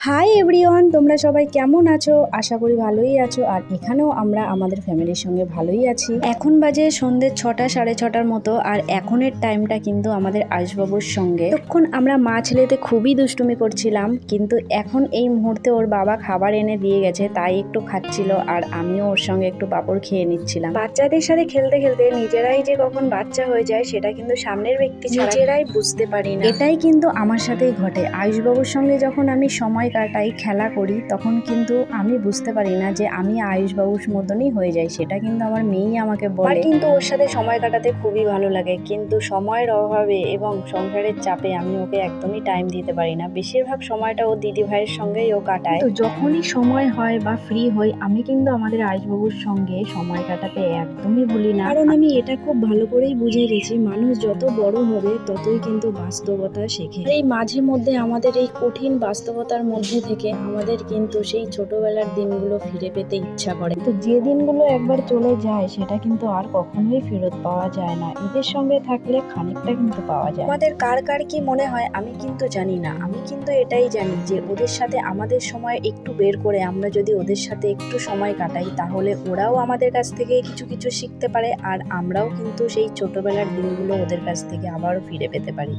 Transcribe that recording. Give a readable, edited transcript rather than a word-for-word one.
Hi everyone, তোমরা সবাই কেমন আছো? আশা করি ভালোই আছো। আর এখানেও আমরা আমাদের ফ্যামিলির সঙ্গে ভালোই আছি। এখন বাজে সন্ধ্যে 6টা 6:30 মতো। আর এখনের টাইমটা কিন্তু আমাদের আয়ুষবাবুর সঙ্গে তখন আমরা মা ছেলেতে খুবই দুষ্টুমি করছিলাম, কিন্তু এখন এই মুহূর্তে ওর বাবা খাবার এনে দিয়ে গেছে, তাই একটু খাচ্ছিল আর আমিও ওর সঙ্গে একটু পাঁপড় খেয়ে নিচ্ছিলাম। বাচ্চাদের সাথে খেলতে খেলতে নিজেরাই যে কখন বাচ্চা হয়ে যায় সেটা কিন্তু সামনের ব্যক্তি নিজেরাই বুঝতে পারি না। এটাই কিন্তু আমার সাথেই ঘটে। আয়ুষবাবুর সঙ্গে যখন আমি সময় কাটাই, খেলা করি, তখন কিন্তু আমি বুঝতে পারি না যে আমি আয়ুষবাবুর মতনই হয়ে যাই। সেটা কিন্তু আমার মেয়েই আমাকে বলে। কিন্তু ওর সাথে সময় কাটাতে খুবই ভালো লাগে, কিন্তু সময়ের অভাবে এবং সংসারের চাপে আমি ওকে একদমই টাইম দিতে পারি না। বেশিরভাগ সময়টা ও দিদি ভাইয়ের সঙ্গেই ও কাটায়। তো যখনই সময় হয় বা ফ্রি হই, আমি কিন্তু আমাদের আয়ুষবাবুর সঙ্গে সময় কাটাতে একদমই ভুলি না। কারণ আমি এটা খুব ভালো করেই বুঝে গেছি, মানুষ যত বড় হবে ততই কিন্তু বাস্তবতা শেখে। আর এই মাঝে মধ্যে আমাদের এই কঠিন বাস্তবতার মধ্যে থেকে আমাদের কিন্তু সেই ছোটবেলার দিনগুলো ফিরে পেতে ইচ্ছা করে। তো যে দিনগুলো একবার চলে যায় সেটা কিন্তু আর কখনোই ফেরত পাওয়া যায় না। এদের সঙ্গে থাকলে খানিকটা কিন্তু পাওয়া যায়। আমাদের কার কার কি মনে হয় আমি কিন্তু জানি না। আমি কিন্তু এটাই জানি যে ওদের সাথে আমাদের সময় একটু বের করে আমরা যদি ওদের সাথে একটু সময় কাটাই, তাহলে ওরাও আমাদের কাছ থেকে কিছু কিছু শিখতে পারে, আর আমরাও কিন্তু সেই ছোটবেলার দিনগুলো ওদের কাছ থেকে আবারও ফিরে পেতে পারি।